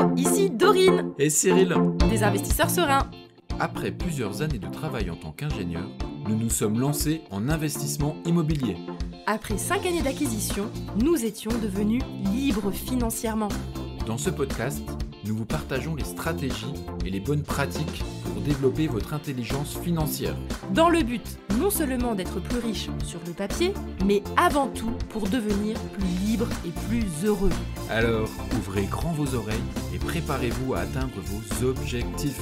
Hello, ici Dorine, Et Cyril, des investisseurs sereins. après plusieurs années de travail en tant qu'ingénieur, nous nous sommes lancés en investissement immobilier. Après 5 années d'acquisition, nous étions devenus libres financièrement. Dans ce podcast, nous vous partageons les stratégies et les bonnes pratiques pour développer votre intelligence financière. Dans le but non seulement d'être plus riche sur le papier, mais avant tout pour devenir plus libre et plus heureux. Alors, ouvrez grand vos oreilles et préparez-vous à atteindre vos objectifs.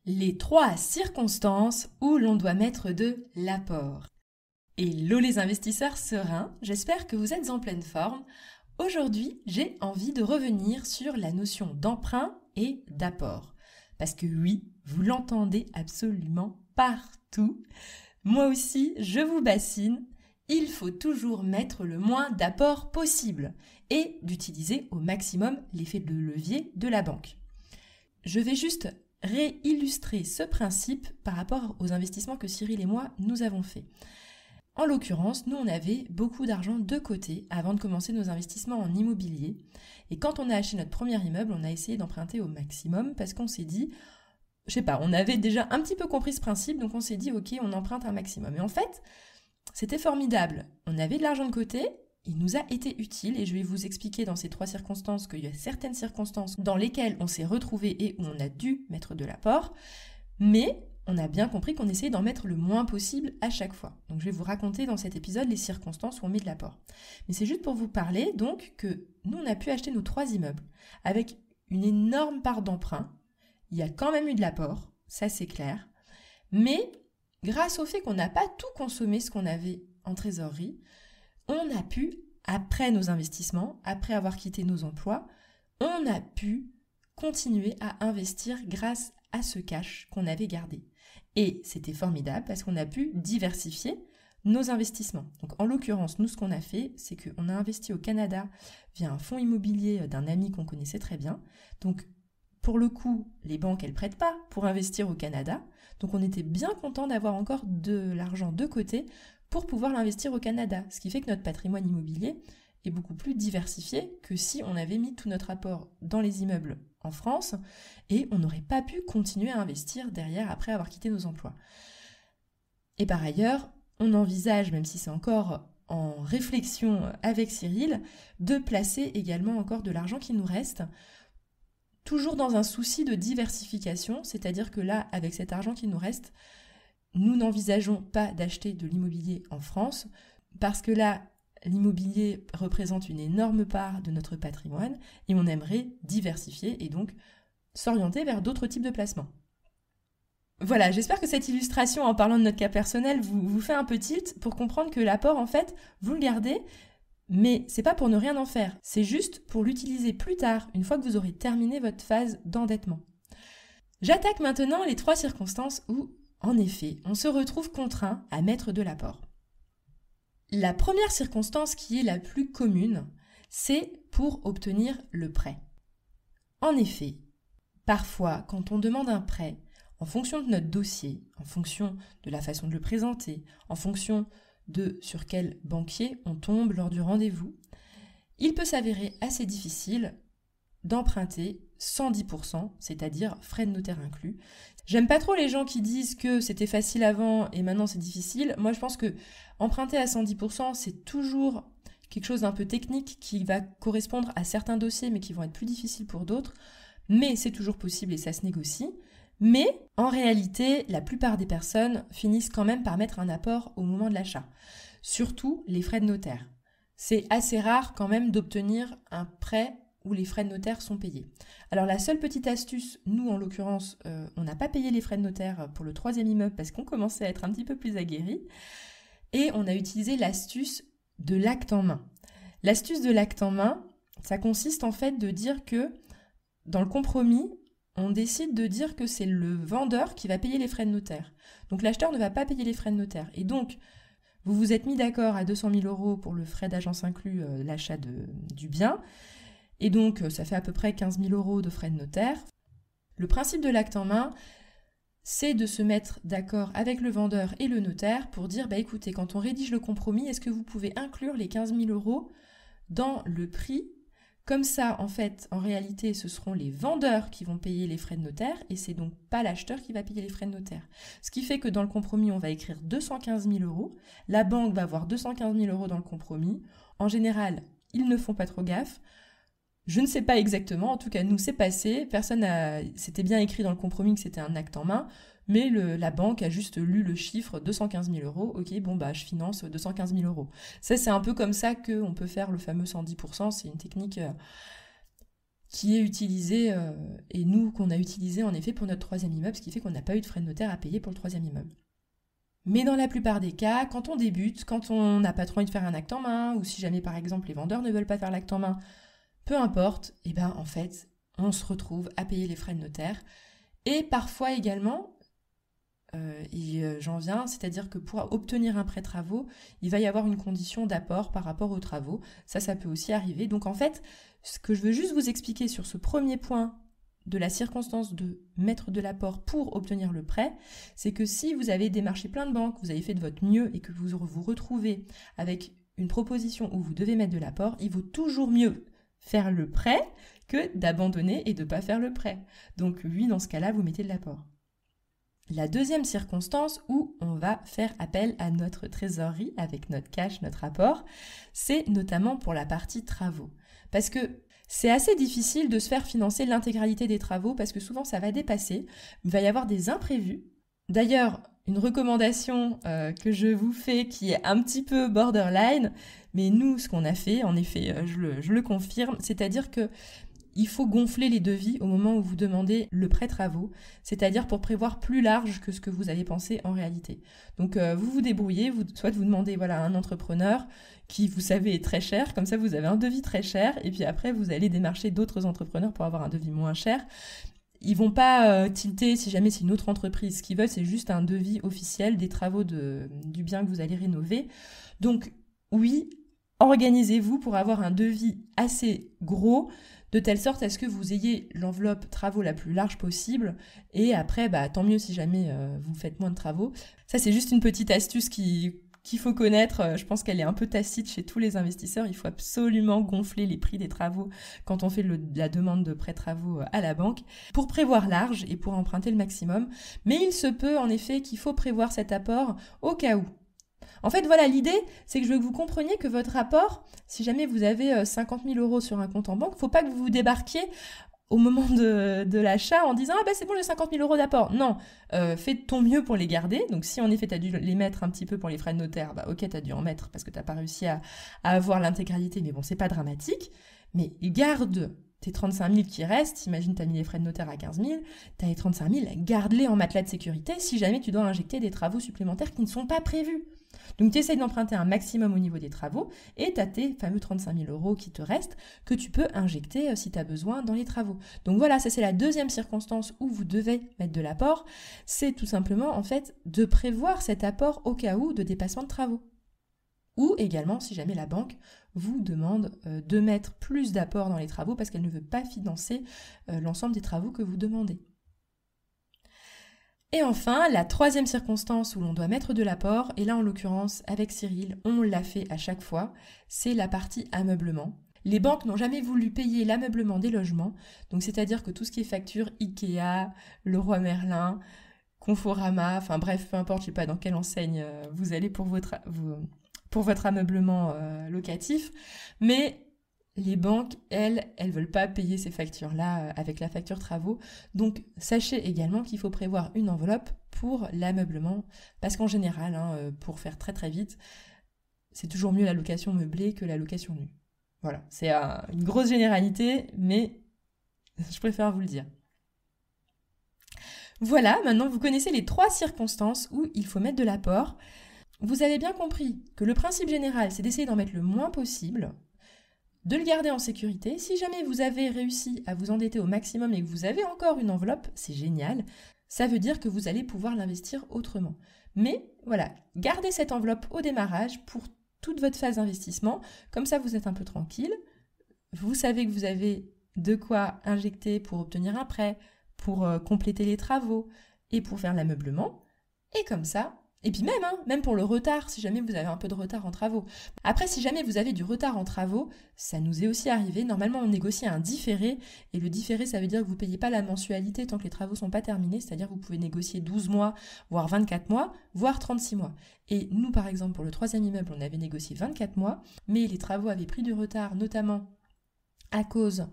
Les 3 circonstances où l'on doit mettre de l'apport. Hello les investisseurs sereins, j'espère que vous êtes en pleine forme. Aujourd'hui, j'ai envie de revenir sur la notion d'emprunt et d'apport. Parce que oui, vous l'entendez absolument partout. Moi aussi, je vous bassine. Il faut toujours mettre le moins d'apport possible et d'utiliser au maximum l'effet de levier de la banque. Je vais juste réillustrer ce principe par rapport aux investissements que Cyril et moi, nous avons faits. En l'occurrence, nous, on avait beaucoup d'argent de côté avant de commencer nos investissements en immobilier. Et quand on a acheté notre premier immeuble, on a essayé d'emprunter au maximum parce qu'on s'est dit, on avait déjà un petit peu compris ce principe, donc on s'est dit, ok, on emprunte un maximum. Et en fait, c'était formidable. On avait de l'argent de côté, il nous a été utile et je vais vous expliquer dans ces 3 circonstances qu'il y a certaines circonstances dans lesquelles on s'est retrouvé et où on a dû mettre de l'apport, mais on a bien compris qu'on essayait d'en mettre le moins possible à chaque fois. Donc je vais vous raconter dans cet épisode les circonstances où on met de l'apport. Mais c'est juste pour vous parler donc que nous on a pu acheter nos 3 immeubles avec une énorme part d'emprunt. Il y a quand même eu de l'apport, ça c'est clair. Mais grâce au fait qu'on n'a pas tout consommé ce qu'on avait en trésorerie, on a pu, après nos investissements, après avoir quitté nos emplois, on a pu continuer à investir grâce à ce cash qu'on avait gardé. Et c'était formidable parce qu'on a pu diversifier nos investissements. Donc en l'occurrence, nous ce qu'on a fait, c'est qu'on a investi au Canada via un fonds immobilier d'un ami qu'on connaissait très bien. Donc pour le coup, les banques elles prêtent pas pour investir au Canada. Donc on était bien content d'avoir encore de l'argent de côté pour pouvoir l'investir au Canada. Ce qui fait que notre patrimoine immobilier est beaucoup plus diversifié que si on avait mis tout notre apport dans les immeubles en France et on n'aurait pas pu continuer à investir derrière après avoir quitté nos emplois. Et par ailleurs, on envisage, même si c'est encore en réflexion avec Cyril, de placer également encore de l'argent qui nous reste, toujours dans un souci de diversification, c'est-à-dire que là, avec cet argent qui nous reste, nous n'envisageons pas d'acheter de l'immobilier en France, parce que là, l'immobilier représente une énorme part de notre patrimoine et on aimerait diversifier et donc s'orienter vers d'autres types de placements. Voilà, j'espère que cette illustration en parlant de notre cas personnel vous fait un peu tilt pour comprendre que l'apport, en fait, vous le gardez, mais c'est pas pour ne rien en faire, c'est juste pour l'utiliser plus tard, une fois que vous aurez terminé votre phase d'endettement. J'attaque maintenant les 3 circonstances où, en effet, on se retrouve contraint à mettre de l'apport. La première circonstance qui est la plus commune, c'est pour obtenir le prêt. En effet, parfois, quand on demande un prêt, en fonction de notre dossier, en fonction de la façon de le présenter, en fonction de sur quel banquier on tombe lors du rendez-vous, il peut s'avérer assez difficile d'emprunter 110%, c'est-à-dire frais de notaire inclus. J'aime pas trop les gens qui disent que c'était facile avant et maintenant c'est difficile. Moi, je pense que emprunter à 110%, c'est toujours quelque chose d'un peu technique qui va correspondre à certains dossiers, mais qui vont être plus difficiles pour d'autres. Mais c'est toujours possible et ça se négocie. Mais en réalité, la plupart des personnes finissent quand même par mettre un apport au moment de l'achat. Surtout les frais de notaire. C'est assez rare quand même d'obtenir un prêt où les frais de notaire sont payés. Alors la seule petite astuce, nous en l'occurrence, on n'a pas payé les frais de notaire pour le 3e immeuble parce qu'on commençait à être un petit peu plus aguerris et on a utilisé l'astuce de l'acte en main. L'astuce de l'acte en main, ça consiste en fait de dire que dans le compromis, on décide de dire que c'est le vendeur qui va payer les frais de notaire. Donc l'acheteur ne va pas payer les frais de notaire. Et donc, vous vous êtes mis d'accord à 200 000 € pour le frais d'agence inclus, l'achat du bien. Et donc, ça fait à peu près 15 000 € de frais de notaire. Le principe de l'acte en main, c'est de se mettre d'accord avec le vendeur et le notaire pour dire, écoutez, quand on rédige le compromis, est-ce que vous pouvez inclure les 15 000 € dans le prix Comme ça, en fait, en réalité, ce seront les vendeurs qui vont payer les frais de notaire et c'est donc pas l'acheteur qui va payer les frais de notaire. Ce qui fait que dans le compromis, on va écrire 215 000 €. La banque va avoir 215 000 € dans le compromis. En général, ils ne font pas trop gaffe. Je ne sais pas exactement, en tout cas, nous, c'est passé. C'était bien écrit dans le compromis que c'était un acte en main, mais la banque a juste lu le chiffre 215 000 €. Ok, bon, je finance 215 000 €. Ça, c'est un peu comme ça qu'on peut faire le fameux 110%. C'est une technique qui est utilisée, et nous, qu'on a utilisée en effet pour notre troisième immeuble, ce qui fait qu'on n'a pas eu de frais de notaire à payer pour le troisième immeuble. Mais dans la plupart des cas, quand on débute, quand on n'a pas trop envie de faire un acte en main, ou si jamais, par exemple, les vendeurs ne veulent pas faire l'acte en main, peu importe, en fait, on se retrouve à payer les frais de notaire. Et parfois également, j'en viens, c'est-à-dire que pour obtenir un prêt travaux, il va y avoir une condition d'apport par rapport aux travaux. Ça peut aussi arriver. Donc en fait, ce que je veux juste vous expliquer sur ce premier point de la circonstance de mettre de l'apport pour obtenir le prêt, c'est que si vous avez démarché plein de banques, vous avez fait de votre mieux et que vous vous retrouvez avec une proposition où vous devez mettre de l'apport, il vaut toujours mieux faire le prêt que d'abandonner et de ne pas faire le prêt. Donc oui, dans ce cas-là, vous mettez de l'apport. La deuxième circonstance où on va faire appel à notre trésorerie avec notre cash, notre apport, c'est notamment pour la partie travaux. Parce que c'est assez difficile de se faire financer l'intégralité des travaux parce que souvent ça va dépasser, il va y avoir des imprévus. D'ailleurs, une recommandation que je vous fais qui est un petit peu borderline, mais nous, ce qu'on a fait, en effet, je le confirme, c'est-à-dire que il faut gonfler les devis au moment où vous demandez le prêt travaux, c'est-à-dire pour prévoir plus large que ce que vous avez pensé en réalité. Donc vous vous débrouillez, soit vous demandez à un entrepreneur qui vous savez est très cher, comme ça vous avez un devis très cher, et puis après vous allez démarcher d'autres entrepreneurs pour avoir un devis moins cher. Ils vont pas tilter si jamais c'est une autre entreprise. Ce qu'ils veulent, c'est juste un devis officiel des travaux du bien que vous allez rénover. Donc oui, organisez-vous pour avoir un devis assez gros, de telle sorte à ce que vous ayez l'enveloppe travaux la plus large possible. Et après, tant mieux si jamais vous faites moins de travaux. Ça, c'est juste une petite astuce qu'il faut connaître. Je pense qu'elle est un peu tacite chez tous les investisseurs. Il faut absolument gonfler les prix des travaux quand on fait la demande de prêt travaux à la banque pour prévoir large et pour emprunter le maximum. Mais il se peut en effet qu'il faut prévoir cet apport au cas où. En fait, voilà, l'idée, c'est que je veux que vous compreniez que votre apport, si jamais vous avez 50 000 € sur un compte en banque, il ne faut pas que vous vous débarquiez au moment de l'achat en disant « Ah c'est bon, j'ai 50 000 € d'apport ». Non, fais de ton mieux pour les garder. Donc si en effet, tu as dû les mettre un petit peu pour les frais de notaire, ok, tu as dû en mettre parce que tu n'as pas réussi à avoir l'intégralité, mais bon, c'est pas dramatique. Mais garde tes 35 000 qui restent, imagine tu as mis les frais de notaire à 15 000, tu as les 35 000, garde-les en matelas de sécurité si jamais tu dois injecter des travaux supplémentaires qui ne sont pas prévus. Donc tu essayes d'emprunter un maximum au niveau des travaux et tu as tes fameux 35 000 € qui te restent que tu peux injecter si tu as besoin dans les travaux. Donc voilà, ça c'est la deuxième circonstance où vous devez mettre de l'apport. C'est tout simplement en fait de prévoir cet apport au cas où de dépassement de travaux. Ou également si jamais la banque vous demande de mettre plus d'apport dans les travaux parce qu'elle ne veut pas financer l'ensemble des travaux que vous demandez. Et enfin, la troisième circonstance où l'on doit mettre de l'apport, et là en l'occurrence avec Cyril, on l'a fait à chaque fois, c'est la partie ameublement. Les banques n'ont jamais voulu payer l'ameublement des logements, donc c'est-à-dire que tout ce qui est facture Ikea, Leroy Merlin, Conforama, enfin bref, peu importe, je sais pas dans quelle enseigne vous allez pour votre ameublement locatif, mais les banques, elles veulent pas payer ces factures-là avec la facture travaux. Donc, sachez également qu'il faut prévoir une enveloppe pour l'ameublement. Parce qu'en général, pour faire très très vite, c'est toujours mieux la location meublée que la location nue. Voilà, c'est une grosse généralité, mais je préfère vous le dire. Voilà, maintenant vous connaissez les 3 circonstances où il faut mettre de l'apport. Vous avez bien compris que le principe général, c'est d'essayer d'en mettre le moins possible, de le garder en sécurité. Si jamais vous avez réussi à vous endetter au maximum et que vous avez encore une enveloppe, c'est génial. Ça veut dire que vous allez pouvoir l'investir autrement. Mais voilà, gardez cette enveloppe au démarrage pour toute votre phase d'investissement. Comme ça, vous êtes un peu tranquille. Vous savez que vous avez de quoi injecter pour obtenir un prêt, pour compléter les travaux et pour faire l'ameublement. Et comme ça, Et puis même pour le retard, si jamais vous avez un peu de retard en travaux. Après, si jamais vous avez du retard en travaux, ça nous est aussi arrivé. Normalement, on négocie un différé. Et le différé, ça veut dire que vous ne payez pas la mensualité tant que les travaux ne sont pas terminés. C'est-à-dire que vous pouvez négocier 12 mois, voire 24 mois, voire 36 mois. Et nous, par exemple, pour le 3e immeuble, on avait négocié 24 mois. Mais les travaux avaient pris du retard, notamment à cause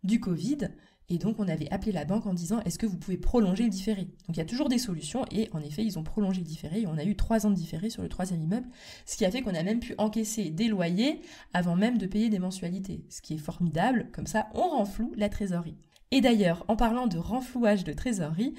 du Covid. Et donc, on avait appelé la banque en disant « Est-ce que vous pouvez prolonger le différé ?» Donc, il y a toujours des solutions. Et en effet, ils ont prolongé le différé. Et on a eu 3 ans de différé sur le 3e immeuble. Ce qui a fait qu'on a même pu encaisser des loyers avant même de payer des mensualités. Ce qui est formidable. Comme ça, on renfloue la trésorerie. Et d'ailleurs, en parlant de renflouage de trésorerie,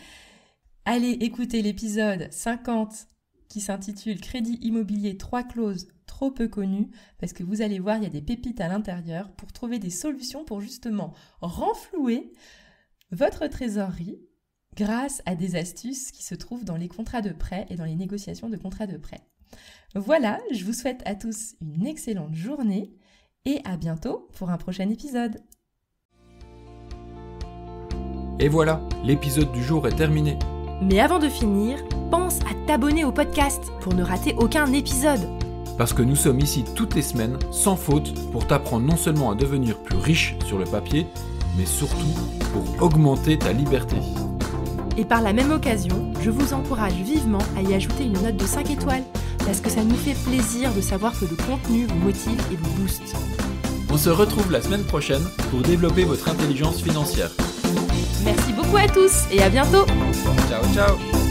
allez écouter l'épisode 50 qui s'intitule « Crédit immobilier 3 clauses trop peu connues » parce que vous allez voir, il y a des pépites à l'intérieur pour trouver des solutions pour justement renflouer votre trésorerie grâce à des astuces qui se trouvent dans les contrats de prêt et dans les négociations de contrats de prêt. Voilà, je vous souhaite à tous une excellente journée et à bientôt pour un prochain épisode. Et voilà, l'épisode du jour est terminé. Mais avant de finir, pense à t'abonner au podcast pour ne rater aucun épisode. Parce que nous sommes ici toutes les semaines, sans faute, pour t'apprendre non seulement à devenir plus riche sur le papier, mais surtout pour augmenter ta liberté. Et par la même occasion, je vous encourage vivement à y ajouter une note de 5 étoiles, parce que ça nous fait plaisir de savoir que le contenu vous motive et vous booste. On se retrouve la semaine prochaine pour développer votre intelligence financière. Merci beaucoup à tous et à bientôt. Ciao, ciao.